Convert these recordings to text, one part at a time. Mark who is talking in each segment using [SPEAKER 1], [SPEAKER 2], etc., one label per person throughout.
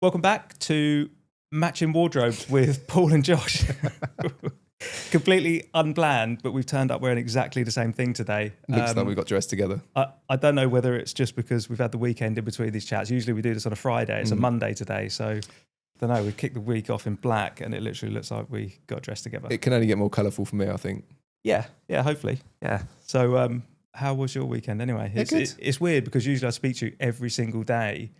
[SPEAKER 1] Welcome back to Matching Wardrobes with Paul and Josh. Completely unplanned, but we've turned up wearing exactly the same thing today.
[SPEAKER 2] Looks like we got dressed together.
[SPEAKER 1] I don't know whether it's just because we've had the weekend in between these chats. Usually we do this on a Friday. It's a Monday today. So I don't know. We've kicked the week off in black and it literally looks like we got dressed together.
[SPEAKER 2] It can only get more colourful for me, I think.
[SPEAKER 1] Yeah, hopefully. Yeah. So how was your weekend anyway? It's weird because usually I speak to you every single day.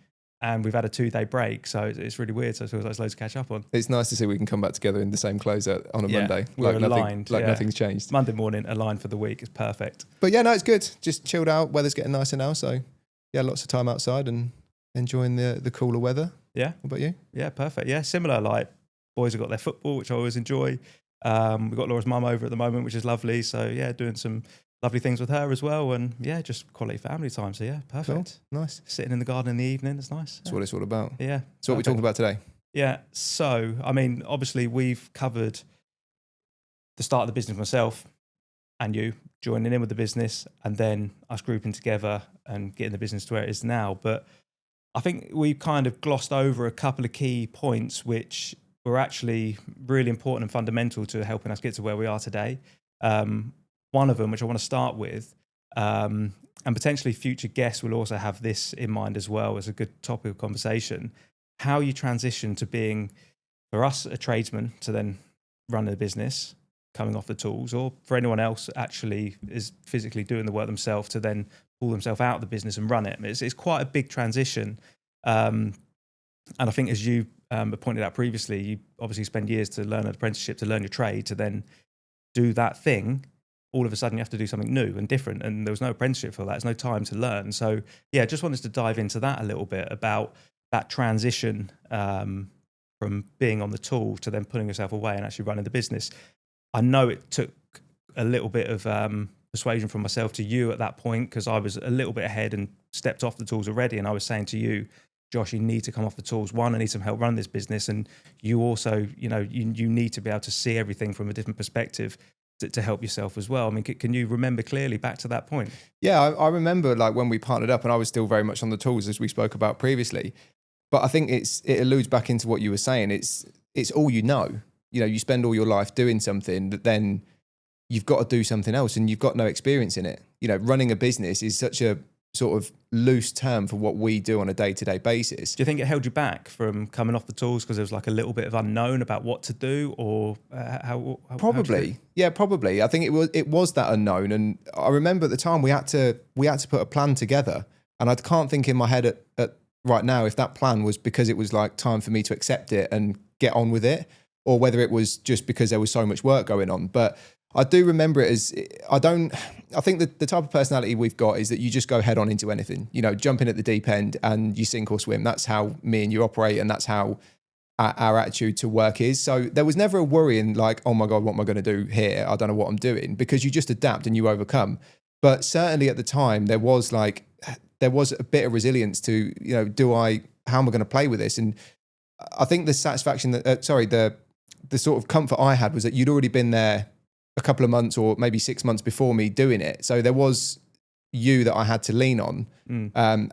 [SPEAKER 1] And we've had a 2-day break, so it's really weird. So it feels like there's loads to catch up on.
[SPEAKER 2] It's nice to see we can come back together in the same clothes on a Monday.
[SPEAKER 1] We're aligned.
[SPEAKER 2] Nothing's changed.
[SPEAKER 1] Monday morning, aligned for the week. It's perfect.
[SPEAKER 2] But yeah, no, it's good. Just chilled out. Weather's getting nicer now. So yeah, lots of time outside and enjoying the cooler weather.
[SPEAKER 1] Yeah.
[SPEAKER 2] What about you?
[SPEAKER 1] Yeah, perfect. Yeah, similar. Like boys have got their football, which I always enjoy. We've got Laura's mum over at the moment, which is lovely. So yeah, doing some lovely things with her as well, and yeah, just quality family time. So yeah, perfect.
[SPEAKER 2] Cool. Nice.
[SPEAKER 1] Sitting in the garden in the evening, it's nice.
[SPEAKER 2] That's what it's all about.
[SPEAKER 1] Yeah.
[SPEAKER 2] So what are we talking about today?
[SPEAKER 1] Yeah. So I mean, obviously we've covered the start of the business myself and you joining in with the business, and then us grouping together and getting the business to where it is now. But I think we've kind of glossed over a couple of key points which were actually really important and fundamental to helping us get to where we are today. One of them, which I want to start with, and potentially future guests will also have this in mind as well as a good topic of conversation, how you transition to being, for us, a tradesman to then running a business, coming off the tools, or for anyone else actually is physically doing the work themselves to then pull themselves out of the business and run it. It's quite a big transition. And I think as you pointed out previously, you obviously spend years to learn an apprenticeship, to learn your trade, to then do that thing. All of a sudden you have to do something new and different, and there was no apprenticeship for that. There's no time to learn. So yeah, just wanted to dive into that a little bit about that transition from being on the tool to then pulling yourself away and actually running the business. I know it took a little bit of persuasion from myself to you at that point, because I was a little bit ahead and stepped off the tools already. And I was saying to you, Josh, you need to come off the tools. One, I need some help running this business. And you also, you need to be able to see everything from a different perspective to help yourself as well. I mean, can you remember clearly back to that point?
[SPEAKER 2] Yeah, I remember like when we partnered up and I was still very much on the tools as we spoke about previously. But I think it alludes back into what you were saying. It's all you know. You spend all your life doing something that then you've got to do something else and you've got no experience in it. Running a business is such a sort of loose term for what we do on a day-to-day basis.
[SPEAKER 1] Do you think it held you back from coming off the tools because there was like a little bit of unknown about what to do, or how
[SPEAKER 2] probably? Yeah, probably. I think it was that unknown, and I remember at the time we had to put a plan together, and I can't think in my head at right now if that plan was because it was like time for me to accept it and get on with it, or whether it was just because there was so much work going on. But I do remember it as, I think that the type of personality we've got is that you just go head on into anything, jump in at the deep end and you sink or swim. That's how me and you operate, and that's how our attitude to work is. So there was never a worry in like, oh my God, what am I going to do here? I don't know what I'm doing, because you just adapt and you overcome. But certainly at the time there was a bit of resilience to, how am I going to play with this? And I think the satisfaction the sort of comfort I had was that you'd already been there a couple of months or maybe 6 months before me doing it. So there was you that I had to lean on.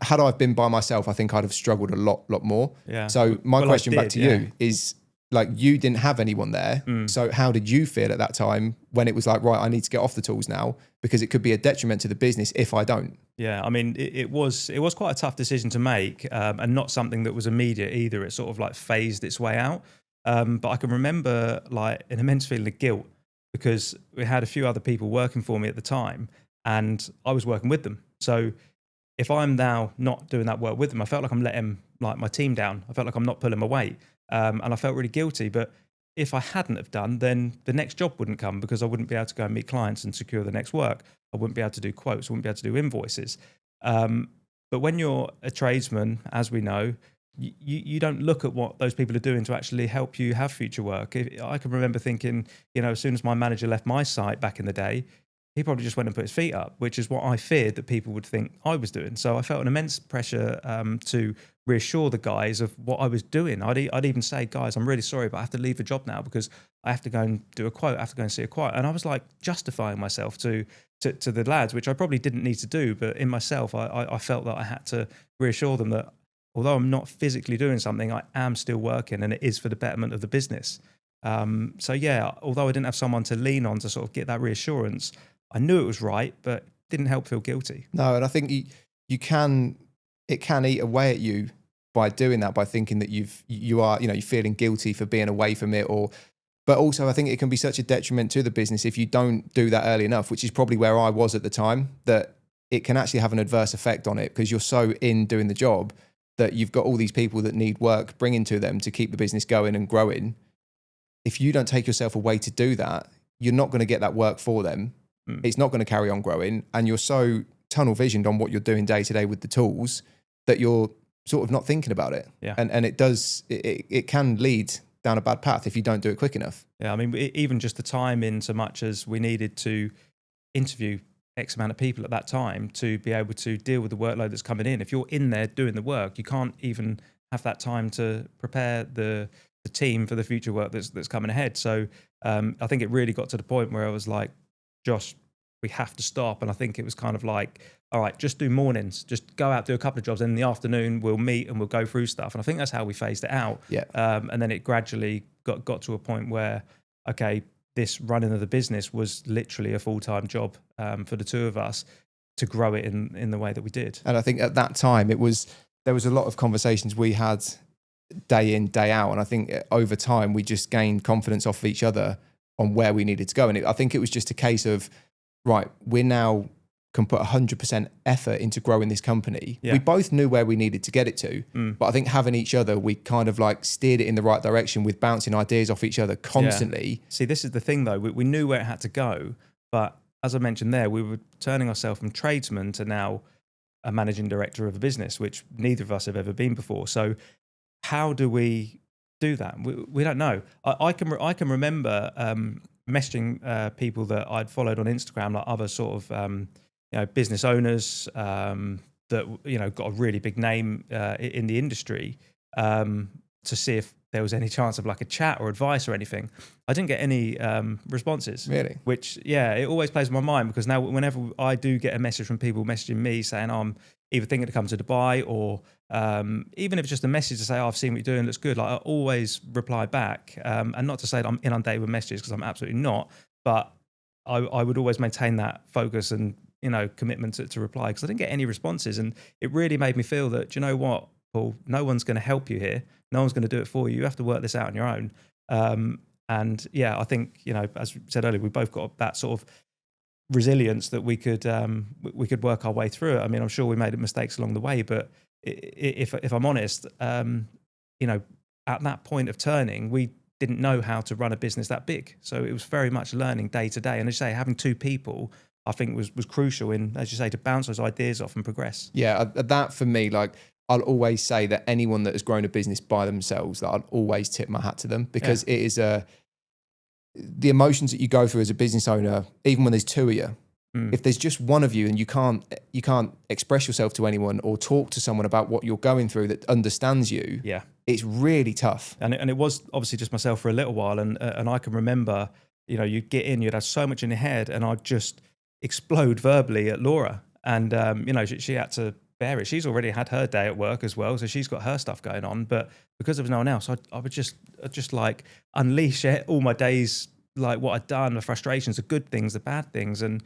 [SPEAKER 2] Had I been by myself, I think I'd have struggled a lot more.
[SPEAKER 1] Yeah.
[SPEAKER 2] So my question back to you is, like, you didn't have anyone there. So how did you feel at that time when it was like, right, I need to get off the tools now because it could be a detriment to the business if I don't?
[SPEAKER 1] Yeah, I mean, it was quite a tough decision to make, and not something that was immediate either. It sort of like phased its way out. But I can remember like an immense feeling of guilt, because we had a few other people working for me at the time and I was working with them. So if I'm now not doing that work with them, I felt like I'm letting like my team down. I felt like I'm not pulling my weight. And I felt really guilty. But if I hadn't have done, then the next job wouldn't come, because I wouldn't be able to go and meet clients and secure the next work. I wouldn't be able to do quotes. I wouldn't be able to do invoices. But when you're a tradesman, as we know, you don't look at what those people are doing to actually help you have future work. I can remember thinking, as soon as my manager left my site back in the day, he probably just went and put his feet up, which is what I feared that people would think I was doing. So I felt an immense pressure to reassure the guys of what I was doing. I'd even say, guys, I'm really sorry, but I have to leave the job now because I have to go and do a quote. I have to go and see a quote. And I was like justifying myself to the lads, which I probably didn't need to do. But in myself, I felt that I had to reassure them that although I'm not physically doing something, I am still working, and it is for the betterment of the business. So yeah, although I didn't have someone to lean on to sort of get that reassurance, I knew it was right, but didn't help feel guilty.
[SPEAKER 2] No, and I think it can eat away at you by doing that, by thinking that you're feeling guilty for being away from it, but also I think it can be such a detriment to the business if you don't do that early enough, which is probably where I was at the time, that it can actually have an adverse effect on it because you're so in doing the job that you've got all these people that need work bringing to them to keep the business going and growing. If you don't take yourself away to do that, you're not going to get that work for them. It's not going to carry on growing. And you're so tunnel visioned on what you're doing day to day with the tools that you're sort of not thinking about it.
[SPEAKER 1] Yeah.
[SPEAKER 2] And it can lead down a bad path if you don't do it quick enough.
[SPEAKER 1] Yeah. I mean, even just the time in so much as we needed to interview X amount of people at that time to be able to deal with the workload that's coming in. If you're in there doing the work, you can't even have that time to prepare the team for the future work that's coming ahead. So I think it really got to the point where I was like, Josh, we have to stop. And I think it was kind of like, all right, just do mornings, just go out, do a couple of jobs. And in the afternoon, we'll meet and we'll go through stuff. And I think that's how we phased it out.
[SPEAKER 2] Yeah.
[SPEAKER 1] And then it gradually got to a point where, okay, this running of the business was literally a full-time job for the two of us to grow it in the way that we did.
[SPEAKER 2] And I think at that time there was a lot of conversations we had day in, day out. And I think over time we just gained confidence off of each other on where we needed to go. And I think it was just a case of, right, we now can put 100% effort into growing this company.
[SPEAKER 1] Yeah.
[SPEAKER 2] We both knew where we needed to get it to, but I think having each other, we kind of like steered it in the right direction with bouncing ideas off each other constantly.
[SPEAKER 1] Yeah. See, this is the thing though, we knew where it had to go, but as I mentioned there, we were turning ourselves from tradesman to now a managing director of a business, which neither of us have ever been before. So how do we do that? We don't know. I can remember messaging people that I'd followed on Instagram, like other sort of business owners that got a really big name in the industry, to see if there was any chance of like a chat or advice or anything. I didn't get any responses. Really? Which, yeah, it always plays in my mind because now whenever I do get a message from people messaging me saying, oh, I'm either thinking to come to Dubai or even if it's just a message to say, oh, I've seen what you're doing, looks good. Like I always reply back. And not to say that I'm inundated with messages because I'm absolutely not, but I would always maintain that focus and, commitment to reply because I didn't get any responses. And it really made me feel that, do you know what, Paul, no one's going to help you here. No one's going to do it for you. You have to work this out on your own. And yeah, I think, as we said earlier, we both got that sort of resilience that we could work our way through it. I mean, I'm sure we made mistakes along the way, but if I'm honest, at that point of turning, we didn't know how to run a business that big. So it was very much learning day to day. And as you say, having two people, I think was crucial in, as you say, to bounce those ideas off and progress. Yeah,
[SPEAKER 2] that for me, like, I'll always say that anyone that has grown a business by themselves, that I'll always tip my hat to them because it is the emotions that you go through as a business owner, even when there's two of you, if there's just one of you and you can't express yourself to anyone or talk to someone about what you're going through that understands you, it's really tough.
[SPEAKER 1] And it was obviously just myself for a little while. And I can remember, you'd get in, you'd have so much in your head and I'd just explode verbally at Laura. And, she had to bear it. She's already had her day at work as well, so she's got her stuff going on. But because there was no one else, I would just like unleash all my days, like what I'd done, the frustrations, the good things, the bad things. And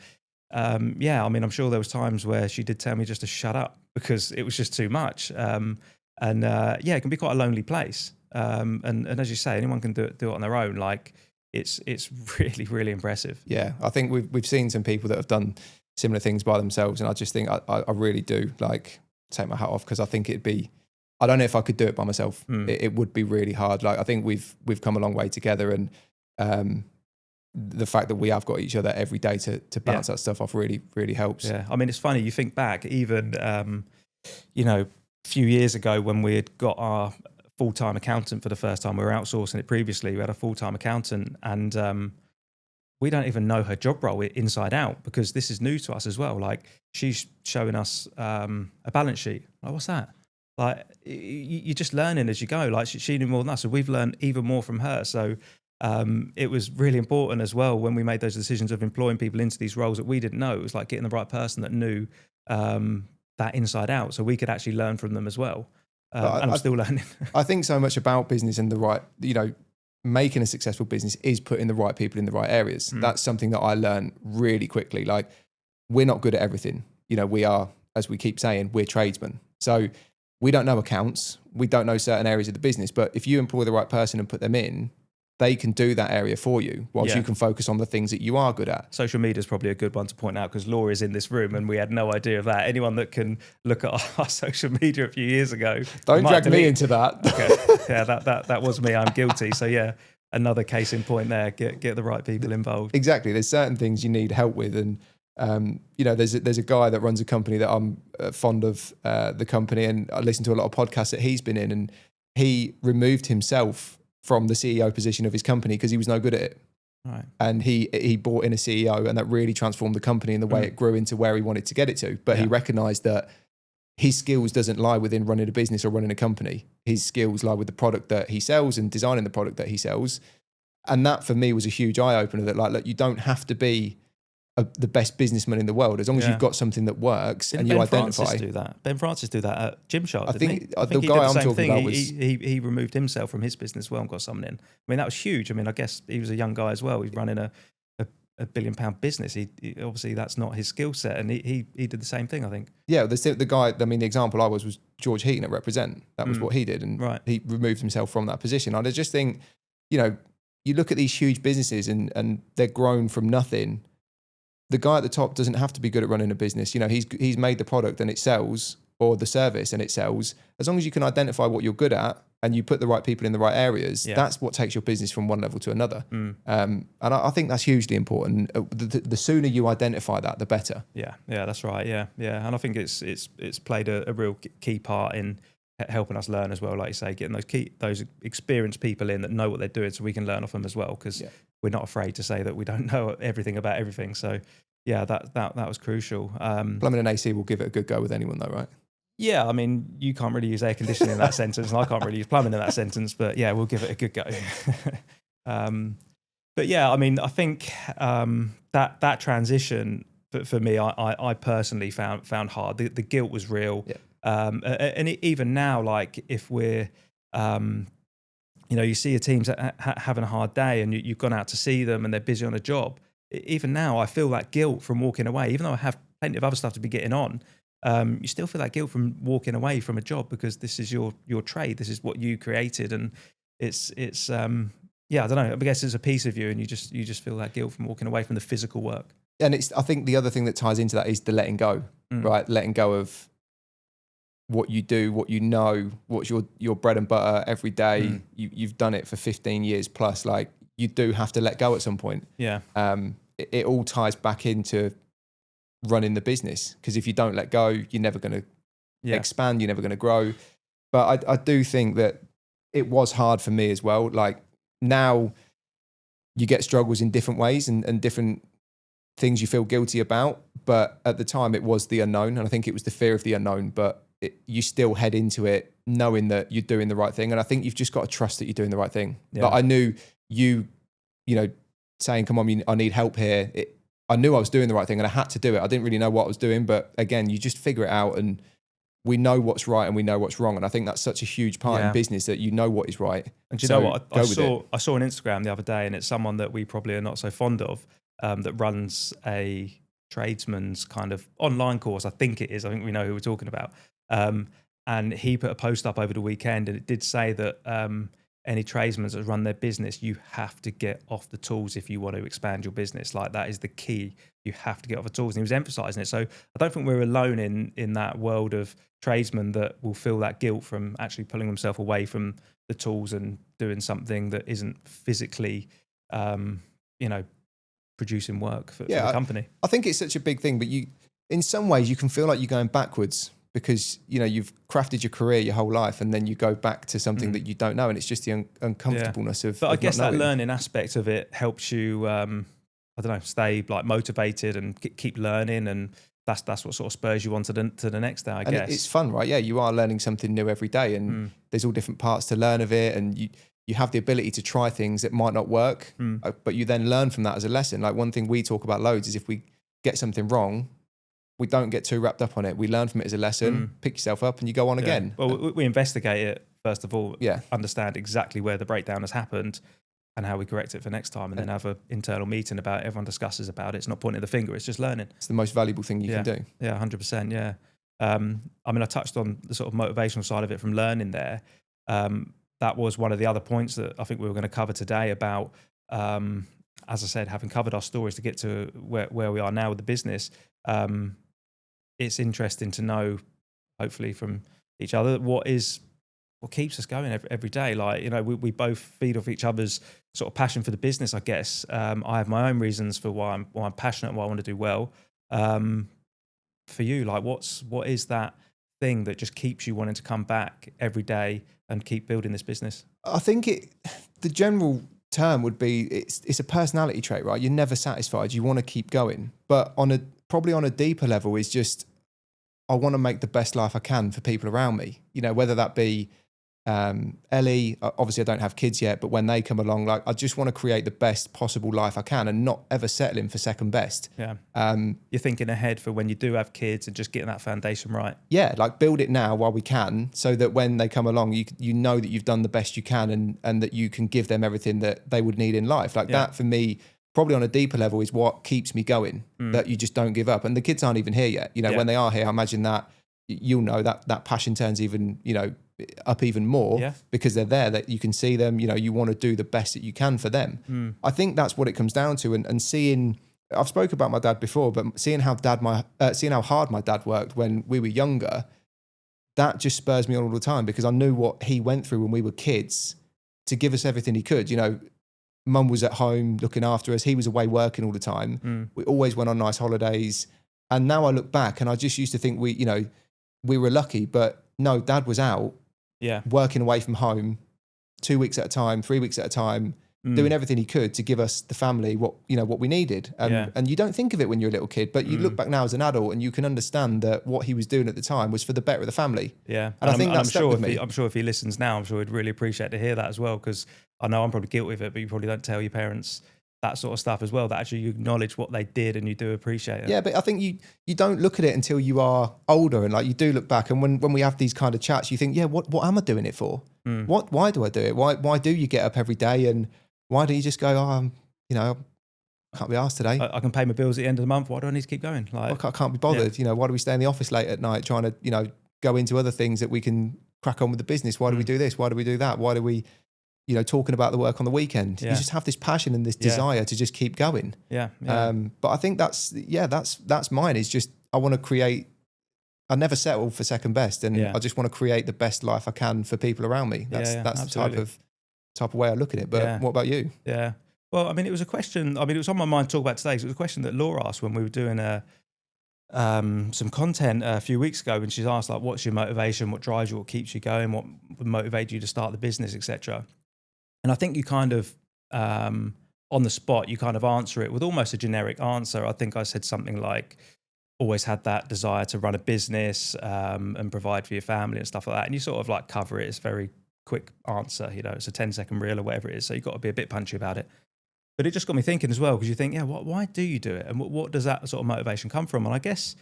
[SPEAKER 1] I mean, I'm sure there was times where she did tell me just to shut up because it was just too much. It can be quite a lonely place. And as you say, anyone can do it on their own. Like it's really, really impressive.
[SPEAKER 2] Yeah, I think we've seen some people that have done similar things by themselves, and I just think I really do like take my hat off because I think it'd be, I don't know if I could do it by myself. It would be really hard. Like I think we've come a long way together, and the fact that we have got each other every day to bounce that stuff off really, really helps.
[SPEAKER 1] Yeah, I mean, it's funny, you think back even a few years ago when we had got our full-time accountant for the first time. We were outsourcing it previously. We had a full-time accountant, and we don't even know her job role inside out because this is new to us as well. Like she's showing us a balance sheet. Like, what's that? Like you're just learning as you go. Like she knew more than us, so we've learned even more from her. So it was really important as well when we made those decisions of employing people into these roles that we didn't know. It was like getting the right person that knew that inside out, so we could actually learn from them as well. And I'm still learning.
[SPEAKER 2] I think so much about business and the right, making a successful business is putting the right people in the right areas. That's something that I learned really quickly. Like, we're not good at everything. We are, as we keep saying, we're tradesmen. So we don't know accounts. We don't know certain areas of the business. But if you employ the right person and put them in, they can do that area for you whilst you can focus on the things that you are good at.
[SPEAKER 1] Social media is probably a good one to point out because Laura is in this room and we had no idea of that. Anyone that can look at our social media a few years ago.
[SPEAKER 2] Don't drag me into that.
[SPEAKER 1] Okay. Yeah, that was me. I'm guilty. So yeah, another case in point there. Get the right people involved.
[SPEAKER 2] Exactly. There's certain things you need help with. And, there's a guy that runs a company that I'm fond of, the company, and I listen to a lot of podcasts that he's been in, and he removed himself from the CEO position of his company because he was no good at it.
[SPEAKER 1] Right.
[SPEAKER 2] And he brought in a CEO, and that really transformed the company and the way it grew into where he wanted to get it to. But he recognized that his skills doesn't lie within running a business or running a company. His skills lie with the product that he sells and designing the product that he sells. And that for me was a huge eye opener, that look, you don't have to be the best businessman in the world as long as you've got something that works.
[SPEAKER 1] Didn't
[SPEAKER 2] and you
[SPEAKER 1] Ben
[SPEAKER 2] identify.
[SPEAKER 1] Francis do that? Ben Francis do that at Gymshark,
[SPEAKER 2] I think
[SPEAKER 1] he? I think
[SPEAKER 2] the
[SPEAKER 1] he
[SPEAKER 2] guy
[SPEAKER 1] did
[SPEAKER 2] I'm
[SPEAKER 1] same
[SPEAKER 2] talking
[SPEAKER 1] thing.
[SPEAKER 2] about was
[SPEAKER 1] he removed himself from his business as well and got someone in. I mean, that was huge. I mean, I guess he was a young guy as well. He's running a £1 billion business. He obviously that's not his skill set, and he did the same thing, I think.
[SPEAKER 2] Yeah, the guy. I mean, the example I was George Heaton at Represent. That was what he did, and he removed himself from that position. I just think, you look at these huge businesses and they're grown from nothing. The guy at the top doesn't have to be good at running a business. He's made the product and it sells, or the service and it sells. As long as you can identify what you're good at and you put the right people in the right areas, that's what takes your business from one level to another. And I think that's hugely important. The sooner you identify that, the better.
[SPEAKER 1] Yeah, that's right. Yeah. And I think it's played a real key part in helping us learn as well. Like you say, getting those experienced people in that know what they're doing, so we can learn off them as well. Because we're not afraid to say that we don't know everything about everything. So yeah, that was crucial.
[SPEAKER 2] Plumbing and AC will give it a good go with anyone though, right?
[SPEAKER 1] Yeah, I mean, you can't really use air conditioning in that sentence, and I can't really use plumbing in that sentence, but yeah, we'll give it a good go. But yeah, I mean, I think that transition for me, I personally found hard. The guilt was real. Yeah. And even now, like if we're, you see a team's having a hard day and you've gone out to see them and they're busy on a job. Even now, I feel that guilt from walking away, even though I have plenty of other stuff to be getting on. You still feel that guilt from walking away from a job because this is your trade. This is what you created, and it's yeah, I don't know. I guess it's a piece of you, and you just feel that guilt from walking away from the physical work.
[SPEAKER 2] And I think the other thing that ties into that is the letting go, right? Letting go of what you do, what you know, what's your bread and butter every day. You've done it for 15 years plus. Like, you do have to let go at some point.
[SPEAKER 1] Yeah.
[SPEAKER 2] It all ties back into running the business, because if you don't let go, you're never going to expand. You're never going to grow. But I do think that it was hard for me as well. Like, now you get struggles in different ways and different things you feel guilty about. But at the time, it was the unknown. And I think it was the fear of the unknown. But you still head into it knowing that you're doing the right thing. And I think you've just got to trust that you're doing the right thing. Yeah. But I knew you saying, come on, I need help here. I knew I was doing the right thing and I had to do it. I didn't really know what I was doing. But again, you just figure it out, and we know what's right and we know what's wrong. And I think that's such a huge part in business, that you know what is right.
[SPEAKER 1] And do you know what? I saw on Instagram the other day, and it's someone that we probably are not so fond of, that runs a tradesman's kind of online course. I think it is. I think we know who we're talking about. And he put a post up over the weekend, and it did say that any tradesmen that run their business, you have to get off the tools if you want to expand your business. Like, that is the key. You have to get off the tools. And he was emphasizing it. So I don't think we're alone in that world of tradesmen that will feel that guilt from actually pulling themselves away from the tools and doing something that isn't physically, producing work for the company.
[SPEAKER 2] I think it's such a big thing, but in some ways you can feel like you're going backwards, because you've crafted your career your whole life, and then you go back to something that you don't know, and it's just the uncomfortableness of.
[SPEAKER 1] But I guess
[SPEAKER 2] that
[SPEAKER 1] learning aspect of it helps you, stay like motivated and keep learning, and that's what sort of spurs you on to the next day. I guess
[SPEAKER 2] it's fun, right? Yeah, you are learning something new every day, and there's all different parts to learn of it, and you have the ability to try things that might not work, but you then learn from that as a lesson. Like, one thing we talk about loads is if we get something wrong, we don't get too wrapped up on it. We learn from it as a lesson, pick yourself up and you go on again.
[SPEAKER 1] Well, we investigate it first of all,
[SPEAKER 2] Yeah.
[SPEAKER 1] understand exactly where the breakdown has happened and how we correct it for next time, and then have an internal meeting about it. Everyone discusses about it. It's not pointing the finger, it's just learning.
[SPEAKER 2] It's the most valuable thing you can do.
[SPEAKER 1] Yeah, 100%, yeah. I mean, I touched on the sort of motivational side of it from learning there. That was one of the other points that I think we were going to cover today about, as I said, having covered our stories to get to where we are now with the business. It's interesting to know, hopefully from each other, what keeps us going every day. Like, you know, we both feed off each other's sort of passion for the business, I guess. I have my own reasons for why I'm passionate and why I want to do well. For you, like, what is that thing that just keeps you wanting to come back every day and keep building this business?
[SPEAKER 2] I think the general term would be it's a personality trait, right? You're never satisfied. You want to keep going, but probably on a deeper level is just, I want to make the best life I can for people around me. You know, whether that be Ellie, obviously I don't have kids yet, but when they come along, like, I just want to create the best possible life I can and not ever settling for second best.
[SPEAKER 1] Yeah. You're thinking ahead for when you do have kids and just getting that foundation right.
[SPEAKER 2] Yeah, like build it now while we can, so that when they come along, you know that you've done the best you can and that you can give them everything that they would need in life. Like that for me, probably on a deeper level, is what keeps me going, that you just don't give up. And the kids aren't even here yet. You know, when they are here, I imagine that you'll know that passion turns even, you know, up even more because they're there, that you can see them, you know, you want to do the best that you can for them. I think that's what it comes down to. And seeing, I've spoke about my dad before, but seeing how hard my dad worked when we were younger, that just spurs me on all the time, because I knew what he went through when we were kids to give us everything he could. You know, mum was at home looking after us. He was away working all the time. We always went on nice holidays. And now I look back and I just used to think we were lucky, but no, dad was out working away from home 2 weeks at a time, 3 weeks at a time, doing everything he could to give us, the family, what we needed. And you don't think of it when you're a little kid, but you look back now as an adult and you can understand that what he was doing at the time was for the better of the family.
[SPEAKER 1] Yeah.
[SPEAKER 2] And I think that's stuck with me.
[SPEAKER 1] I'm sure if he listens now, I'm sure he'd really appreciate to hear that as well, because I know I'm probably guilty of it, but you probably don't tell your parents that sort of stuff as well, that actually you acknowledge what they did and you do appreciate it.
[SPEAKER 2] Yeah, but I think you don't look at it until you are older, and like you do look back, and when we have these kind of chats, you think, yeah, what am I doing it for? Why do I do it? Why do you get up every day, and why don't you just go, I can't be asked today.
[SPEAKER 1] I can pay my bills at the end of the month. Why do I need to keep going? Like,
[SPEAKER 2] I can't be bothered. You know, why do we stay in the office late at night trying to, you know, go into other things that we can crack on with the business? Why do we do this? Why do we do that? Why do we, you know, talking about the work on the weekend? You just have this passion and this desire to just keep going. But I think that's mine. Is just, I want to create, I never settle for second best, and I just want to create the best life I can for people around me. That's the type of way I look at it. But what about you?
[SPEAKER 1] Yeah. Well, I mean, it was a question, it was on my mind to talk about today. So it was a question that Laura asked when we were doing some content a few weeks ago, and she's asked, like, what's your motivation? What drives you? What keeps you going? What would motivate you to start the business, etc. And I think you kind of, on the spot, you kind of answer it with almost a generic answer. I think I said something like, always had that desire to run a business and provide for your family and stuff like that. And you sort of like cover it. It's a very quick answer, you know, it's a 10-second reel or whatever it is. So you've got to be a bit punchy about it. But it just got me thinking as well, because you think, why do you do it? And what does that sort of motivation come from? And I guess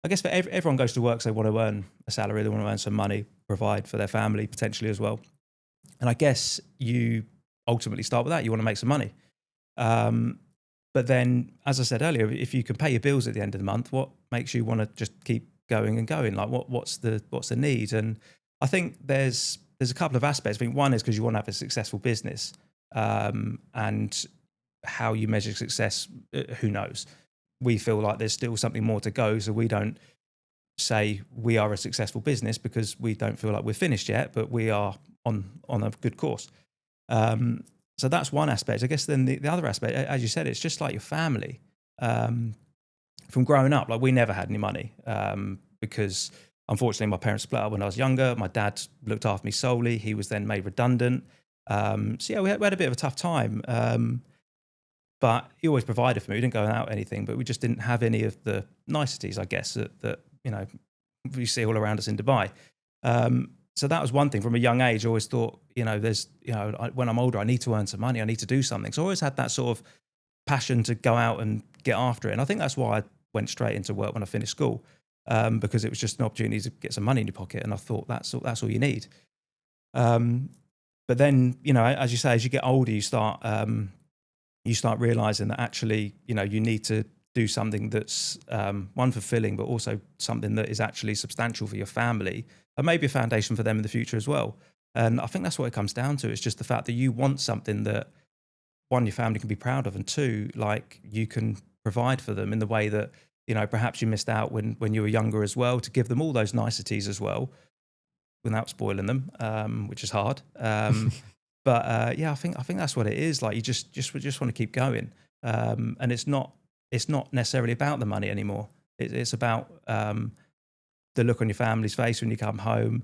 [SPEAKER 1] for everyone goes to work, so they want to earn a salary, they want to earn some money, provide for their family potentially as well. And I guess you ultimately start with that. You want to make some money. But then, as I said earlier, if you can pay your bills at the end of the month, what makes you want to just keep going and going? Like, what's the need? And I think there's a couple of aspects. I think one is because you want to have a successful business, and how you measure success, who knows? We feel like there's still something more to go, so we don't say we are a successful business because we don't feel like we're finished yet, but we are on a good course. So that's one aspect. I guess then the other aspect, as you said, it's just like your family. From growing up, like, we never had any money because unfortunately my parents split up when I was younger. My dad looked after me solely. He was then made redundant. So yeah, we had a bit of a tough time. But he always provided for me. We didn't go out anything, but we just didn't have any of the niceties, I guess, that you know, we see all around us in Dubai. So that was one thing. From a young age, I always thought, you know, when I'm older, I need to earn some money. I need to do something. So I always had that sort of passion to go out and get after it. And I think that's why went straight into work when I finished school, because it was just an opportunity to get some money in your pocket. And I thought that's all you need. But then, as you say, as you get older, you start realizing that actually, you need to do something that's one, fulfilling, but also something that is actually substantial for your family and maybe a foundation for them in the future as well. And I think that's what it comes down to. It's just the fact that you want something that, one, your family can be proud of, and two, like, you can provide for them in the way that, perhaps you missed out when you were younger as well, to give them all those niceties as well without spoiling them, which is hard. But yeah, I think that's what it is. Like, you just want to keep going. And it's not necessarily about the money anymore. It's about the look on your family's face when you come home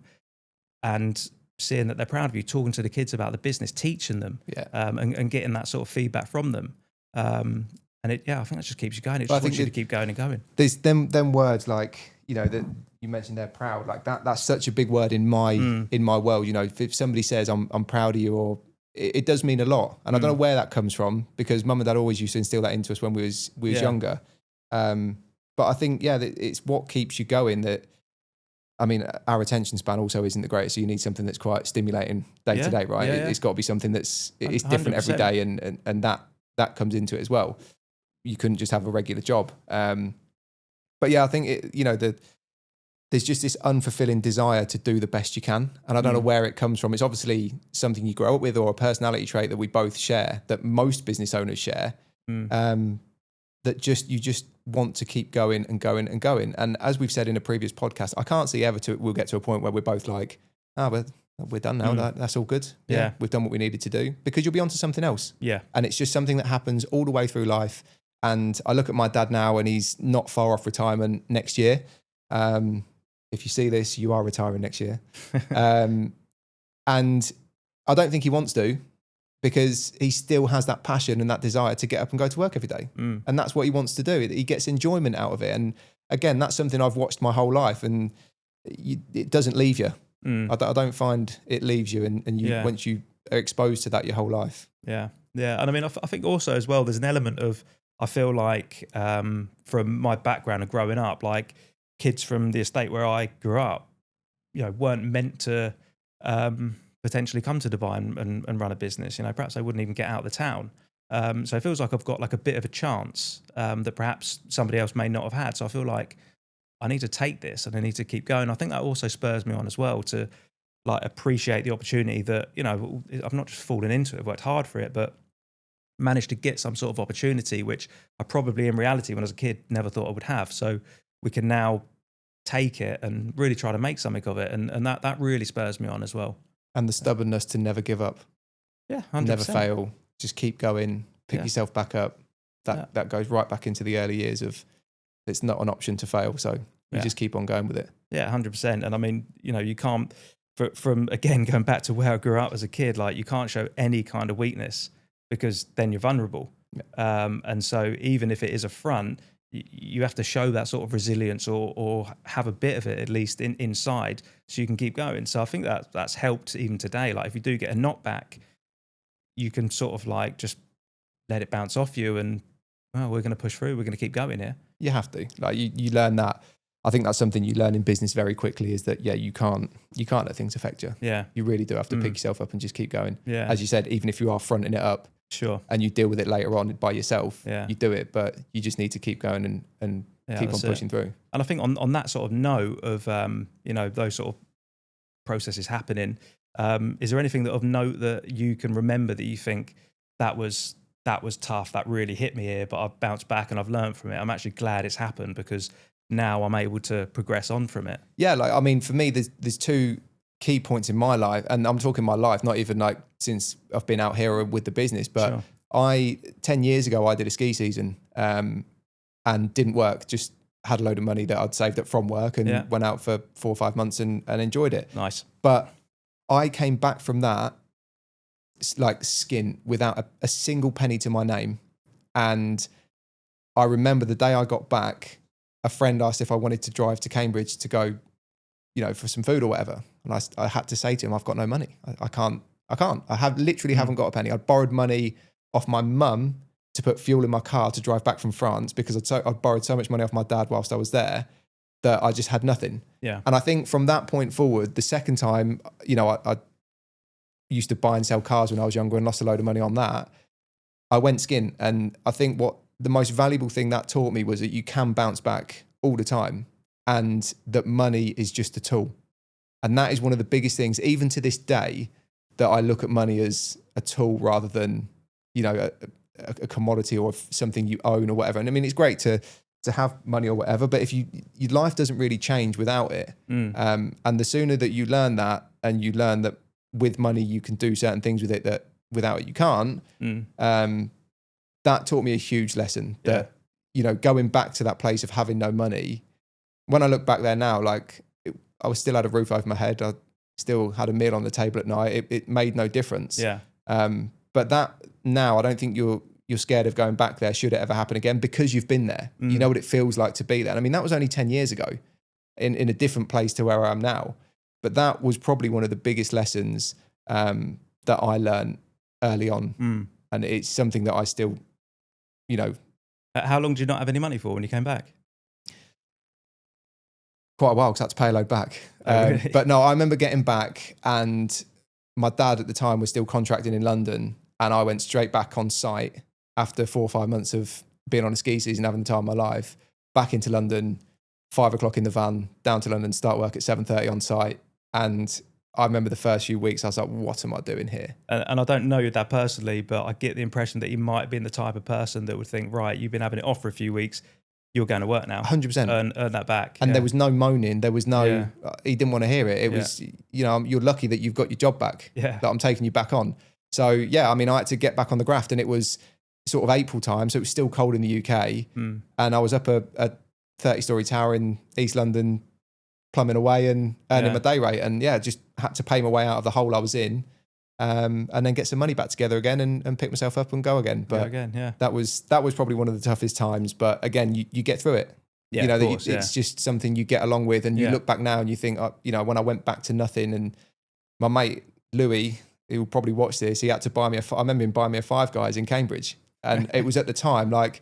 [SPEAKER 1] and seeing that they're proud of you, talking to the kids about the business, teaching them, and getting that sort of feedback from them. And I think that just keeps you going. It just wants you to keep going and going.
[SPEAKER 2] There's them words like, that you mentioned, they're proud. Like that's such a big word in my world. If somebody says I'm proud of you, or it does mean a lot. And I don't know where that comes from, because mum and dad always used to instill that into us when we was younger. But I think, it's what keeps you going. That, I mean, our attention span also isn't the greatest, so you need something that's quite stimulating day to day, right? It's got to be something it's different 100%. Every day, and that comes into it as well. You couldn't just have a regular job. But yeah, I think there's just this unfulfilling desire to do the best you can, and I don't know where it comes from. It's obviously something you grow up with, or a personality trait that we both share, that most business owners share. That you just want to keep going and going and going. And as we've said in a previous podcast, I can't see we'll get to a point where we're both like, we're done now. That's all good. Yeah, we've done what we needed to do, because you'll be onto something else. Yeah, and it's just something that happens all the way through life. And I look at my dad now, and he's not far off retirement next year. If you see this, you are retiring next year. And I don't think he wants to, because he still has that passion and that desire to get up and go to work every day. And that's what he wants to do. He gets enjoyment out of it. And again, that's something I've watched my whole life, and it doesn't leave you. I don't find it leaves you. And once you are exposed to that your whole life. Yeah.
[SPEAKER 1] Yeah. And I mean, I think also as well, there's an element of, I feel like from my background of growing up, like kids from the estate where I grew up, weren't meant to potentially come to Dubai and run a business. Perhaps they wouldn't even get out of the town. So it feels like I've got like a bit of a chance that perhaps somebody else may not have had. So I feel like I need to take this and I need to keep going. I think that also spurs me on as well to like appreciate the opportunity that, I've not just fallen into it, I've worked hard for it, but managed to get some sort of opportunity, which I probably in reality when I was a kid never thought I would have. So we can now take it and really try to make something of it. And that really spurs me on as well.
[SPEAKER 2] And the stubbornness to never give up.
[SPEAKER 1] Yeah, 100%.
[SPEAKER 2] Never fail. Just keep going, pick yourself back up. That goes right back into the early years of, it's not an option to fail. So you just keep on going with it.
[SPEAKER 1] Yeah, 100%. And I mean, you can't, from again, going back to where I grew up as a kid, like you can't show any kind of weakness, because then you're vulnerable. And so even if it is a front, you have to show that sort of resilience or have a bit of it at least inside, so you can keep going. So I think that's helped even today. Like if you do get a knockback, you can sort of like just let it bounce off you and, we're going to push through. We're going to keep going here.
[SPEAKER 2] You have to. Like you learn that. I think that's something you learn in business very quickly, is that, you can't let things affect you. Yeah. You really do have to pick yourself up and just keep going. Yeah. As you said, even if you are fronting it up, sure, and you deal with it later on by yourself, you do it, but you just need to keep going and keep on pushing through. And
[SPEAKER 1] I think on that sort of note of, those sort of processes happening, is there anything that of note that you can remember that you think that was tough, that really hit me here, but I've bounced back and I've learned from it? I'm actually glad it's happened, because now I'm able to progress on from it.
[SPEAKER 2] Yeah, like, I mean, for me, there's two key points in my life, and I'm talking my life, not even like since I've been out here with the business, but sure. 10 years ago, I did a ski season and didn't work, just had a load of money that I'd saved up from work and went out for 4 or 5 months and enjoyed it.
[SPEAKER 1] Nice.
[SPEAKER 2] But I came back from that like skin without a single penny to my name. And I remember the day I got back, a friend asked if I wanted to drive to Cambridge to go, for some food or whatever. And I had to say to him, I've got no money. I can't. I have literally haven't got a penny. I borrowed money off my mum to put fuel in my car to drive back from France because I'd borrowed so much money off my dad whilst I was there that I just had nothing.
[SPEAKER 1] Yeah.
[SPEAKER 2] And I think from that point forward, the second time, you know, I used to buy and sell cars when I was younger and lost a load of money on that. I went skin. And I think what the most valuable thing that taught me was that you can bounce back all the time and that money is just a tool. And that is one of the biggest things, even to this day, that I look at money as a tool rather than, you know, a commodity or something you own or whatever. And I mean, it's great to have money or whatever, but if your life doesn't really change without it. And the sooner that you learn that, and you learn that with money you can do certain things with it that without it you can't, that taught me a huge lesson that, you know, going back to that place of having no money, when I look back there now, like I still had a roof over my head. I still had a meal on the table at night. It made no difference.
[SPEAKER 1] Yeah.
[SPEAKER 2] But that now, I don't think you're scared of going back there should it ever happen again, because you've been there. You know what it feels like to be there. And I mean, that was only 10 years ago in a different place to where I am now. But that was probably one of the biggest lessons that I learned early on. And it's something that I still, you know.
[SPEAKER 1] How long did you not have any money for when you came back?
[SPEAKER 2] Quite a while, because I had to pay a load back.
[SPEAKER 1] Really?
[SPEAKER 2] But no, I remember getting back, and my dad at the time was still contracting in London, and I went straight back on site after 4 or 5 months of being on a ski season, having the time of my life, back into London, 5 o'clock in the van, down to London, start work at 7:30 on site. And I remember the first few weeks, I was like, what am I doing here?
[SPEAKER 1] And I don't know your dad personally, but I get the impression that he might have been the type of person that would think, right, you've been having it off for a few weeks, you're going to work now.
[SPEAKER 2] 100%.
[SPEAKER 1] Earn that back.
[SPEAKER 2] And there was no moaning. There was no, he didn't want to hear it. It was, you know, you're lucky that you've got your job back, that I'm taking you back on. So yeah, I mean, I had to get back on the graft, and it was sort of April time. So it was still cold in the UK. And I was up a 30-story tower in East London, plumbing away and earning my day rate. And just had to pay my way out of the hole I was in, and then get some money back together again and pick myself up and go again. But that was probably one of the toughest times. But again, you get through it.
[SPEAKER 1] Yeah,
[SPEAKER 2] you know,
[SPEAKER 1] of course,
[SPEAKER 2] it's just something you get along with. And you look back now and you think, you know, when I went back to nothing, and my mate Louis, who will probably watch this, he had to buy me I remember him buying me a Five Guys in Cambridge. And it was at the time, like,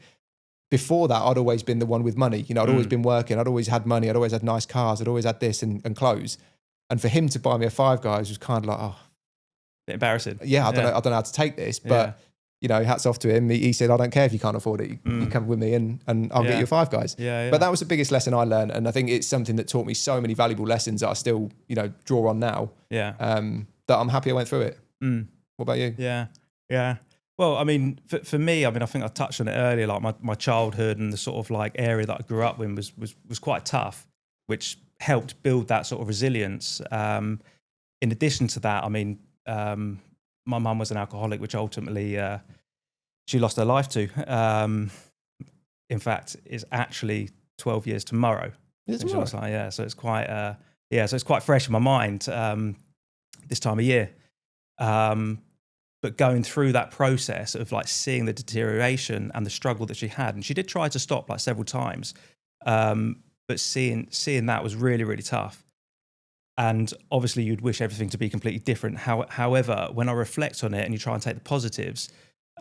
[SPEAKER 2] before that, I'd always been the one with money. You know, I'd always been working. I'd always had money. I'd always had nice cars. I'd always had this and clothes. And for him to buy me a Five Guys was kind of like, oh,
[SPEAKER 1] bit embarrassing.
[SPEAKER 2] Yeah, I don't know how to take this. But, you know, hats off to him. He said, I don't care if you can't afford it. You come with me and I'll get you a Five Guys. But that was the biggest lesson I learned. And I think it's something that taught me so many valuable lessons that I still, you know, draw on now. That I'm happy I went through it. What about you?
[SPEAKER 1] Yeah. Well, I mean, for me, I mean, I think I touched on it earlier, like my childhood and the sort of like area that I grew up in was quite tough, which helped build that sort of resilience. In addition to that, I mean, my mum was an alcoholic, which ultimately she lost her life to. In fact, it's actually 12 years tomorrow.
[SPEAKER 2] It's tomorrow.
[SPEAKER 1] So it's quite so it's quite fresh in my mind this time of year. But going through that process of like seeing the deterioration and the struggle that she had, and she did try to stop like several times, but seeing that was really, really tough. And obviously you'd wish everything to be completely different. However, when I reflect on it and you try and take the positives,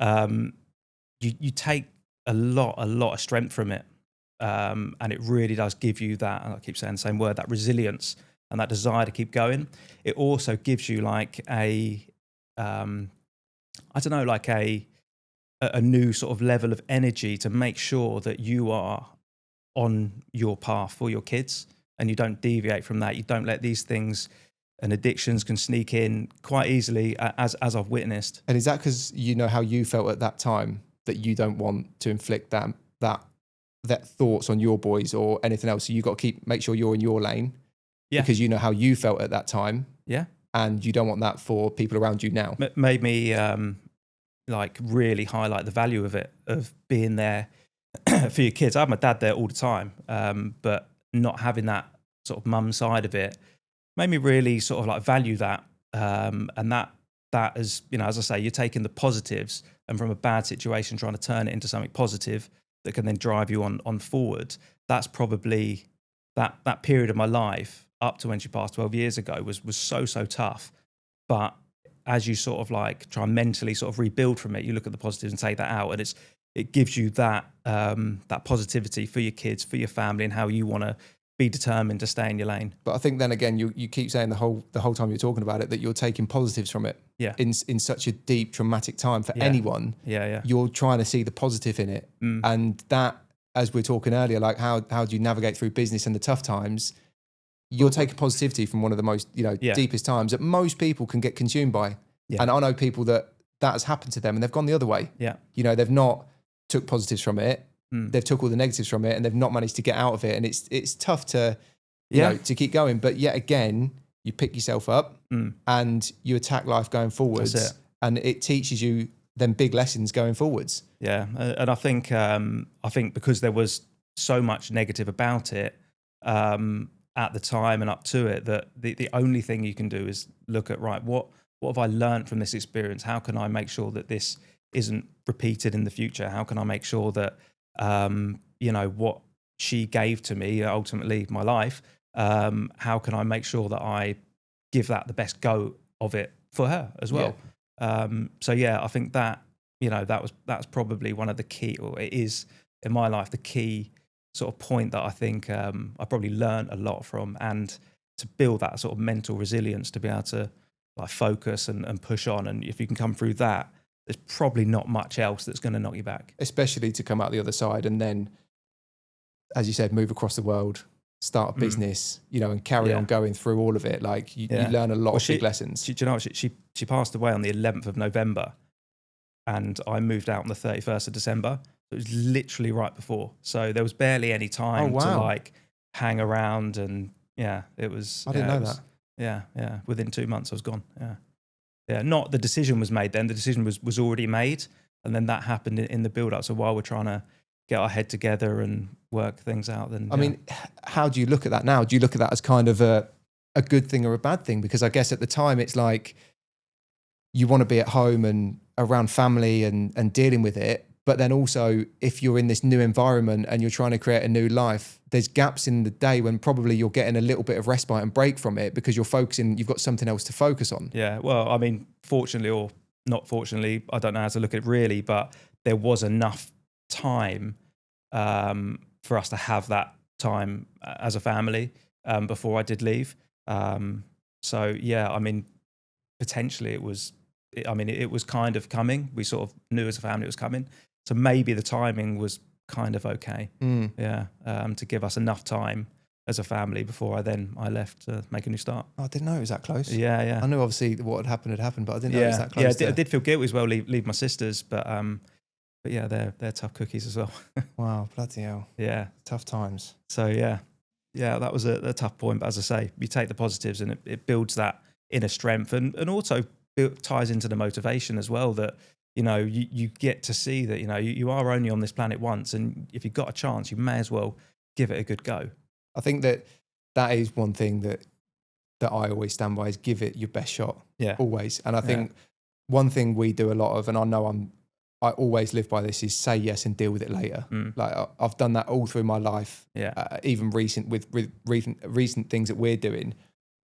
[SPEAKER 1] you take a lot of strength from it. And it really does give you that, and I keep saying the same word, that resilience and that desire to keep going. It also gives you like a new sort of level of energy to make sure that you are on your path for your kids and you don't deviate from that. You don't let these things and addictions can sneak in quite easily, as I've witnessed.
[SPEAKER 2] And is that because you know how you felt at that time, that you don't want to inflict that thoughts on your boys or anything else? So you got to make sure you're in your lane, because you know how you felt at that time. And you don't want that for people around you now.
[SPEAKER 1] Made me like really highlight the value of it, of being there for your kids. I have my dad there all the time, but not having that sort of mum side of it made me really sort of like value that. And that is, you know, as I say, you're taking the positives and from a bad situation trying to turn it into something positive that can then drive you on forward. That's probably that period of my life up to when she passed 12 years ago was so tough. But as you sort of like try and mentally sort of rebuild from it, you look at the positives and take that out, and it gives you that that positivity for your kids, for your family, and how you want to be determined to stay in your lane.
[SPEAKER 2] But I think then again, you keep saying the whole time you're talking about it that you're taking positives from it.
[SPEAKER 1] Yeah.
[SPEAKER 2] In such a deep traumatic time for anyone.
[SPEAKER 1] Yeah.
[SPEAKER 2] You're trying to see the positive in it, and that, as we were talking earlier, like how do you navigate through business and the tough times? You're taking positivity from one of the most deepest times that most people can get consumed by.
[SPEAKER 1] Yeah.
[SPEAKER 2] And I know people that has happened to them and they've gone the other way.
[SPEAKER 1] Yeah.
[SPEAKER 2] They've not took positives from it. They've took all the negatives from it and they've not managed to get out of it. And it's tough to, to keep going. But yet again, you pick yourself up and you attack life going forwards.
[SPEAKER 1] That's it.
[SPEAKER 2] And it teaches you them big lessons going forwards.
[SPEAKER 1] Yeah. And I think because there was so much negative about it at the time and up to it, that the only thing you can do is look at, right, what have I learned from this experience? How can I make sure that this isn't repeated in the future? How can I make sure that, what she gave to me, ultimately my life, how can I make sure that I give that the best go of it for her as well? I think that, that's probably one of the key, or it is in my life, the key sort of point that I think I probably learned a lot from, and to build that sort of mental resilience to be able to like focus and push on. And if you can come through that, there's probably not much else that's going to knock you back.
[SPEAKER 2] Especially to come out the other side and then, as you said, move across the world, start a business, and carry on going through all of it. Like you learn a lot of big lessons.
[SPEAKER 1] She passed away on the 11th of November and I moved out on the 31st of December. It was literally right before. So there was barely any time to like hang around, and it was.
[SPEAKER 2] I didn't know that.
[SPEAKER 1] Yeah. Within 2 months I was gone. Yeah. Not the decision was made then. The decision was already made, and then that happened in the build up. So while we're trying to get our head together and work things out, then
[SPEAKER 2] I mean, how do you look at that now? Do you look at that as kind of a good thing or a bad thing? Because I guess at the time it's like you want to be at home and around family and dealing with it. But then also, if you're in this new environment and you're trying to create a new life, there's gaps in the day when probably you're getting a little bit of respite and break from it because you've got something else to focus on.
[SPEAKER 1] Yeah, well, I mean, fortunately or not fortunately, I don't know how to look at it really, but there was enough time for us to have that time as a family before I did leave. Potentially it was kind of coming. We sort of knew as a family it was coming. So maybe the timing was kind of okay. To give us enough time as a family before I left to make a new start.
[SPEAKER 2] I didn't know it was that close.
[SPEAKER 1] Yeah.
[SPEAKER 2] I knew obviously what had happened, but I didn't know it was that close.
[SPEAKER 1] I did feel guilty as well, leave my sisters, but yeah, they're tough cookies as well.
[SPEAKER 2] Wow, bloody hell.
[SPEAKER 1] Yeah.
[SPEAKER 2] Tough times.
[SPEAKER 1] So yeah, that was a tough point. But as I say, you take the positives and it builds that inner strength and also ties into the motivation as well, that you get to see that you are only on this planet once, and if you've got a chance, you may as well give it a good go.
[SPEAKER 2] I think that is one thing that I always stand by, is give it your best shot.
[SPEAKER 1] Yeah,
[SPEAKER 2] always. And I think one thing we do a lot of, and I know I always live by this, is say yes and deal with it later. Like I've done that all through my life. Even recent things that we're doing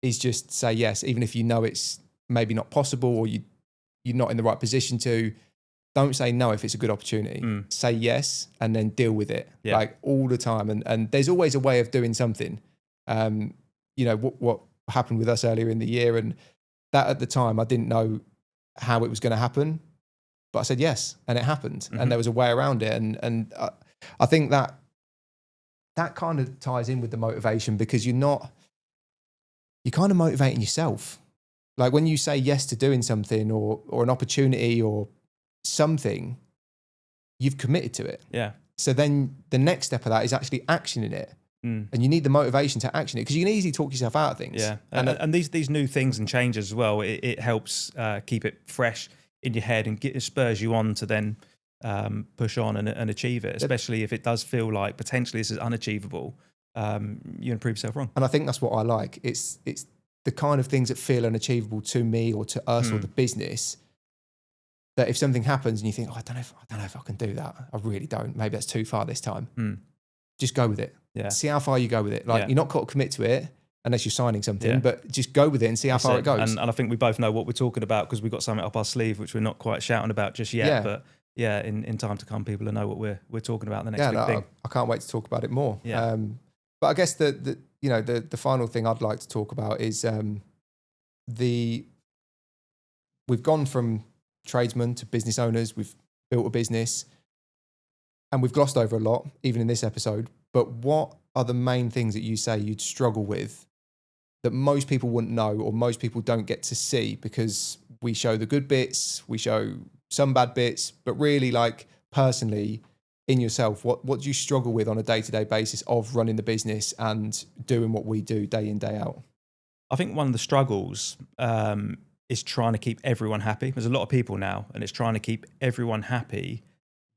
[SPEAKER 2] is just say yes, even if it's maybe not possible or you're not in the right position to. Don't say no if it's a good opportunity. Say yes and then deal with it, like all the time. And there's always a way of doing something. What happened with us earlier in the year, and that at the time I didn't know how it was going to happen, but I said yes and it happened, and there was a way around it. And I think that kind of ties in with the motivation, because you're kind of motivating yourself. Like when you say yes to doing something or an opportunity or something, you've committed to it.
[SPEAKER 1] Yeah.
[SPEAKER 2] So then the next step of that is actually actioning it. And you need the motivation to action it, because you can easily talk yourself out of things.
[SPEAKER 1] Yeah. And these new things and changes as well, it helps keep it fresh in your head and it spurs you on to then push on and achieve it, especially if it does feel like potentially this is unachievable. You improve yourself wrong.
[SPEAKER 2] And I think that's what I like. It's the kind of things that feel unachievable to me or to us or the business, that if something happens and you think, I don't know if I can do that. I really don't. Maybe that's too far this time. Just go with it.
[SPEAKER 1] Yeah.
[SPEAKER 2] See how far you go with it. Like you're not got to commit to it unless you're signing something, but just go with it and see how far it goes.
[SPEAKER 1] And I think we both know what we're talking about, because we've got something up our sleeve, which we're not quite shouting about just yet, but yeah, in time to come, people will know what we're talking about the next
[SPEAKER 2] Yeah,
[SPEAKER 1] big
[SPEAKER 2] no,
[SPEAKER 1] thing.
[SPEAKER 2] I can't wait to talk about it more.
[SPEAKER 1] Yeah.
[SPEAKER 2] But I guess the final thing I'd like to talk about is the we've gone from tradesmen to business owners. We've built a business, and we've glossed over a lot, even in this episode. But what are the main things that you say you'd struggle with that most people wouldn't know, or most people don't get to see, because we show the good bits, we show some bad bits, but really, like, personally in yourself, what do you struggle with on a day-to-day basis of running the business and doing what we do day in, day out?
[SPEAKER 1] I think one of the struggles is trying to keep everyone happy. There's a lot of people now, and it's trying to keep everyone happy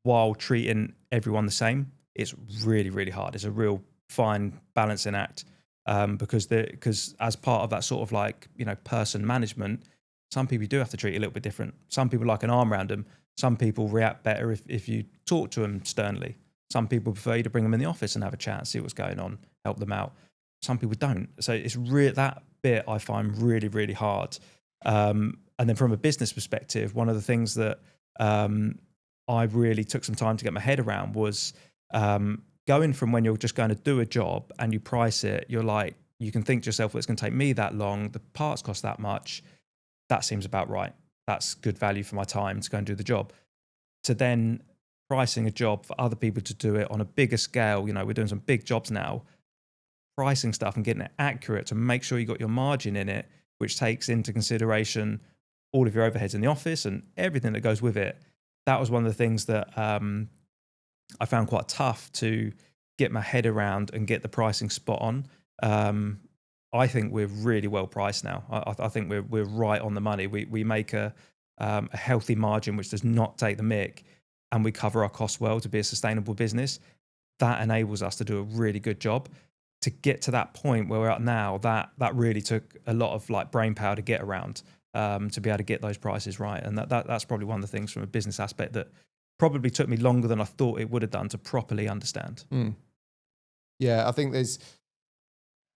[SPEAKER 1] while treating everyone the same. It's really, really hard. It's a real fine balancing act, because as part of that sort of, like, person management, some people do have to treat you a little bit different. Some people like an arm around them. Some people react better if you talk to them sternly. Some people prefer you to bring them in the office and have a chat and see what's going on, help them out. Some people don't. So it's that bit I find really, really hard. And then from a business perspective, one of the things that I really took some time to get my head around was going from when you're just going to do a job and you price it, you're like, you can think to yourself, well, it's going to take me that long, the parts cost that much, that seems about right. That's good value for my time to go and do the job. To then pricing a job for other people to do it on a bigger scale, we're doing some big jobs now, pricing stuff and getting it accurate to make sure you got your margin in it, which takes into consideration all of your overheads in the office and everything that goes with it. That was one of the things that I found quite tough to get my head around and get the pricing spot on. I think we're really well priced now. I think we're right on the money. We make a healthy margin which does not take the mick, and we cover our costs well to be a sustainable business. That enables us to do a really good job. To get to that point where we're at now, that really took a lot of, like, brain power to get around, to be able to get those prices right. And that's probably one of the things from a business aspect that probably took me longer than I thought it would have done to properly understand.
[SPEAKER 2] Yeah, I think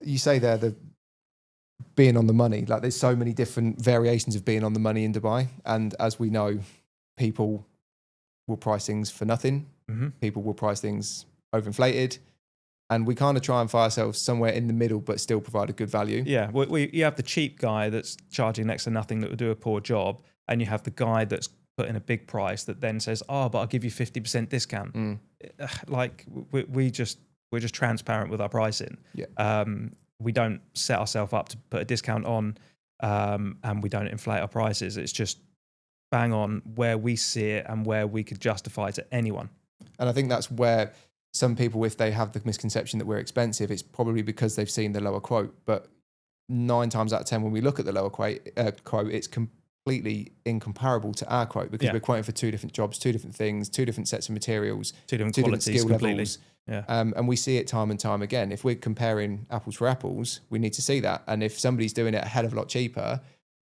[SPEAKER 2] you say there, the being on the money, like, there's so many different variations of being on the money in Dubai. And as we know, people will price things for nothing.
[SPEAKER 1] Mm-hmm.
[SPEAKER 2] People will price things overinflated. And we kind of try and find ourselves somewhere in the middle, but still provide a good value.
[SPEAKER 1] Yeah, you have the cheap guy that's charging next to nothing that will do a poor job, and you have the guy that's put in a big price that then says, "Oh, but I'll give you 50% discount." Like, we're just transparent with our pricing.
[SPEAKER 2] Yeah.
[SPEAKER 1] We don't set ourselves up to put a discount on, and we don't inflate our prices. It's just bang on where we see it and where we could justify it to anyone.
[SPEAKER 2] And I think that's where some people, if they have the misconception that we're expensive, it's probably because they've seen the lower quote. But 9 times out of 10, when we look at the lower quote, it's completely incomparable to our quote, because we're quoting for 2 different jobs, 2 different things, 2 different sets of materials,
[SPEAKER 1] 2 different
[SPEAKER 2] two
[SPEAKER 1] qualities,
[SPEAKER 2] skill
[SPEAKER 1] completely.
[SPEAKER 2] levels.
[SPEAKER 1] Yeah.
[SPEAKER 2] And we see it time and time again. If we're comparing apples for apples, we need to see that. And if somebody's doing it a hell of a lot cheaper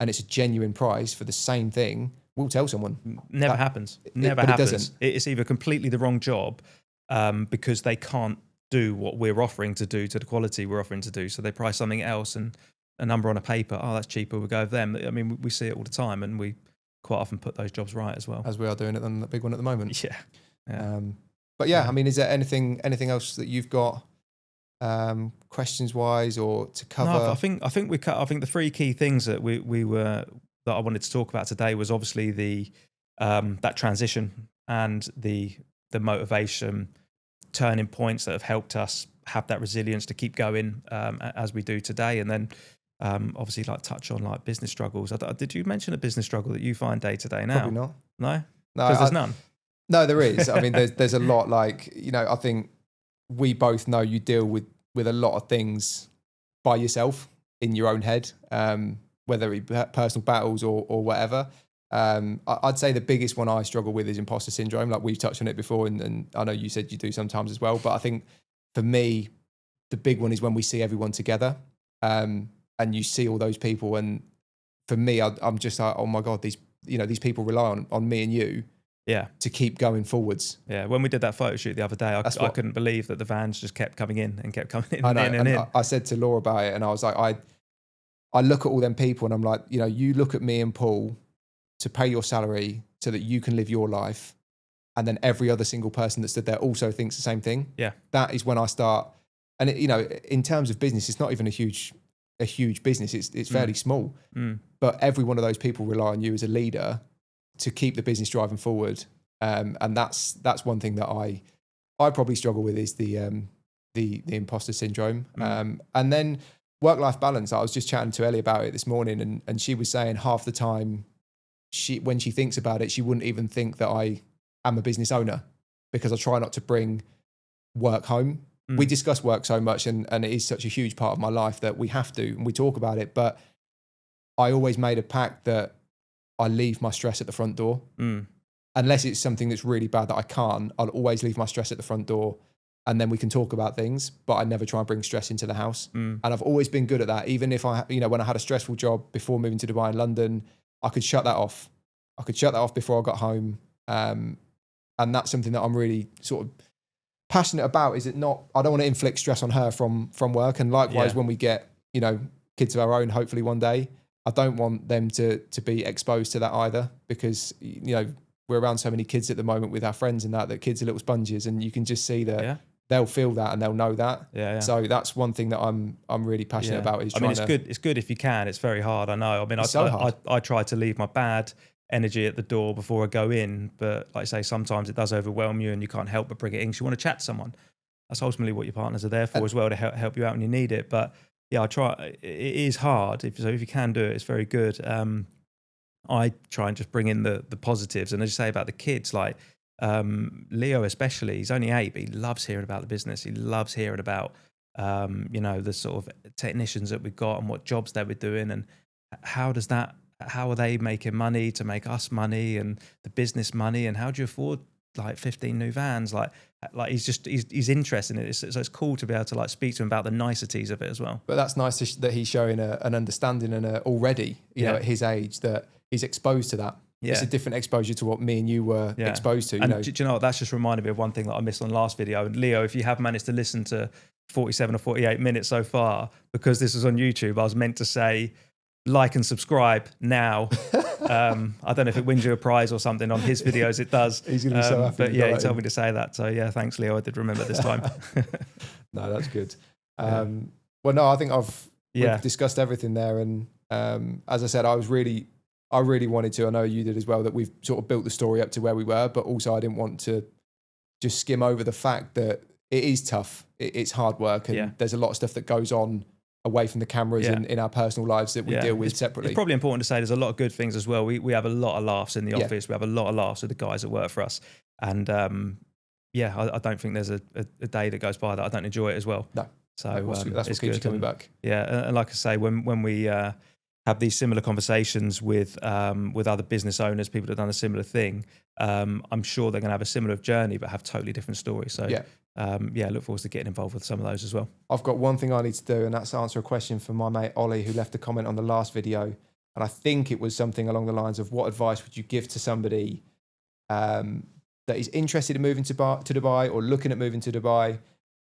[SPEAKER 2] and it's a genuine price for the same thing, we'll tell someone.
[SPEAKER 1] Never happens. Never happens.
[SPEAKER 2] It doesn't.
[SPEAKER 1] It's either completely the wrong job, because they can't do what we're offering to do to the quality we're offering to do. So they price something else and a number on a paper. Oh, that's cheaper. We'll go with them. I mean, we see it all the time, and we quite often put those jobs right as well.
[SPEAKER 2] As we are doing it on the big one at the moment.
[SPEAKER 1] Yeah.
[SPEAKER 2] But yeah, I mean, is there anything else that you've got, questions wise, or to cover?
[SPEAKER 1] No, I think the 3 key things that that I wanted to talk about today was obviously the that transition and the motivation, turning points that have helped us have that resilience to keep going as we do today. And then obviously, like, touch on, like, business struggles. Did you mention a business struggle that you find day to day now?
[SPEAKER 2] Probably not.
[SPEAKER 1] No, because there's none.
[SPEAKER 2] No, there is. I mean, there's a lot. Like, I think we both know you deal with a lot of things by yourself in your own head, whether it be personal battles or whatever. I'd say the biggest one I struggle with is imposter syndrome. Like, we've touched on it before, and I know you said you do sometimes as well. But I think for me, the big one is when we see everyone together, and you see all those people. And for me, I'm just like, oh my God, these people rely on me and you.
[SPEAKER 1] Yeah,
[SPEAKER 2] to keep going forwards.
[SPEAKER 1] Yeah, when we did that photo shoot the other day, I couldn't believe that the vans just kept coming in and kept coming in.
[SPEAKER 2] I know,
[SPEAKER 1] and in.
[SPEAKER 2] I said to Laura about it, and I was like, I look at all them people, and I'm like, you look at me and Paul to pay your salary so that you can live your life, and then every other single person that stood there also thinks the same thing.
[SPEAKER 1] Yeah.
[SPEAKER 2] That is when I start. And it, you know, in terms of business, it's not even a huge business. It's fairly small, but every one of those people rely on you as a leader to keep the business driving forward. And that's one thing that I probably struggle with, is the imposter syndrome. And then work-life balance. I was just chatting to Ellie about it this morning, and she was saying half the time when she thinks about it, she wouldn't even think that I am a business owner, because I try not to bring work home. We discuss work so much, and it is such a huge part of my life that we have to, and we talk about it. But I always made a pact that I leave my stress at the front door. Unless it's something that's really bad that I can't, I'll always leave my stress at the front door, and then we can talk about things, but I never try and bring stress into the house. And I've always been good at that. Even if when I had a stressful job before moving to Dubai and London, I could shut that off. I could shut that off before I got home. And that's something that I'm really sort of passionate about. Is it not, I don't want to inflict stress on her from work. And likewise, when we get, kids of our own, hopefully one day, I don't want them to be exposed to that either, because, we're around so many kids at the moment with our friends and that kids are little sponges, and you can just see that they'll feel that and they'll know that. So that's one thing that I'm really passionate about. Is
[SPEAKER 1] it's good if you can. It's very hard. I know. I mean, I try to leave my bad energy at the door before I go in, but like I say, sometimes it does overwhelm you and you can't help but bring it in because you want to chat to someone. That's ultimately what your partners are there for as well, to help you out when you need it. But yeah, I try. It is hard. If you can do it, it's very good. I try and just bring in the positives. And as you say about the kids, like Leo especially, he's only 8, but he loves hearing about the business. He loves hearing about, the sort of technicians that we've got and what jobs they were doing, and how are they making money to make us money, and the business money, and how do you afford like 15 new vans? Like he's interested in it. So it's cool to be able to like speak to him about the niceties of it as well.
[SPEAKER 2] But that's nice that he's showing an understanding and already, at his age, that he's exposed to that. Yeah. It's a different exposure to what me and you were exposed to.
[SPEAKER 1] And do you know what? That's just reminded me of one thing that I missed on the last video. And Leo, if you have managed to listen to 47 or 48 minutes so far, because this was on YouTube, I was meant to say, like and subscribe now. I don't know if it wins you a prize or something. On his videos it does.
[SPEAKER 2] He's going to be so happy.
[SPEAKER 1] But yeah, he told me to say that. So yeah, thanks Leo. I did remember this time.
[SPEAKER 2] No, that's good. Well, no, I think we've discussed everything there. And as I said, I really wanted to, I know you did as well, that we've sort of built the story up to where we were, but also I didn't want to just skim over the fact that it is tough. It's hard work, and there's a lot of stuff that goes on away from the cameras and in our personal lives that we deal with separately.
[SPEAKER 1] It's probably important to say there's a lot of good things as well. We have a lot of laughs in the office. We have a lot of laughs with the guys that work for us. And I don't think there's a day that goes by that I don't enjoy it as well.
[SPEAKER 2] No.
[SPEAKER 1] So
[SPEAKER 2] that's what keeps you coming back.
[SPEAKER 1] Yeah. And like I say, when we have these similar conversations with other business owners, people that have done a similar thing, I'm sure they're going to have a similar journey, but have totally different stories. So look forward to getting involved with some of those as well. I've
[SPEAKER 2] got one thing I need to do, and that's answer a question from my mate Ollie, who left a comment on the last video. And I think it was something along the lines of, what advice would you give to somebody that is interested in moving to Dubai or looking at moving to Dubai?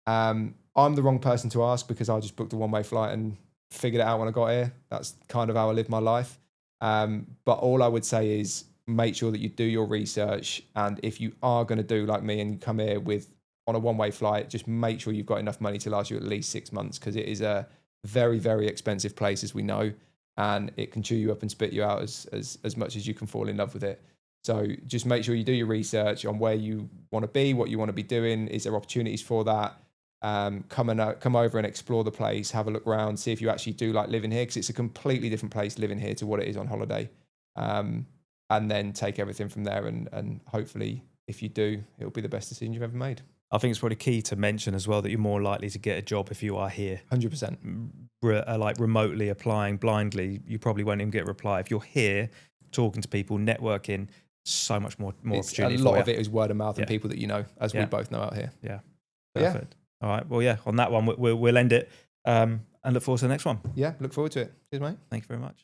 [SPEAKER 2] I'm the wrong person to ask, because I just booked a one-way flight and figured it out when I got here. That's kind of how I live my life. But all I would say is make sure that you do your research. And if you are going to do like me and you come here on a one-way flight, just make sure you've got enough money to last you at least 6 months, because it is a very, very expensive place, as we know, and it can chew you up and spit you out as much as you can fall in love with it. So just make sure you do your research on where you want to be, what you want to be doing. Is there opportunities for that? Come over and explore the place, have a look around, see if you actually do like living here, because it's a completely different place living here to what it is on holiday. And then take everything from there, and hopefully, if you do, it'll be the best decision you've ever made.
[SPEAKER 1] I think it's probably key to mention as well that you're more likely to get a job if you are here.
[SPEAKER 2] 100%.
[SPEAKER 1] Like remotely applying blindly, you probably won't even get a reply. If you're here, talking to people, networking, so much more opportunity.
[SPEAKER 2] A lot of it is word of mouth and people that you know, as we both know out here.
[SPEAKER 1] Yeah. Perfect. All right. Well, on that one, we'll end it and look forward to the next one.
[SPEAKER 2] Yeah, look forward to it. Cheers, mate.
[SPEAKER 1] Thank you very much.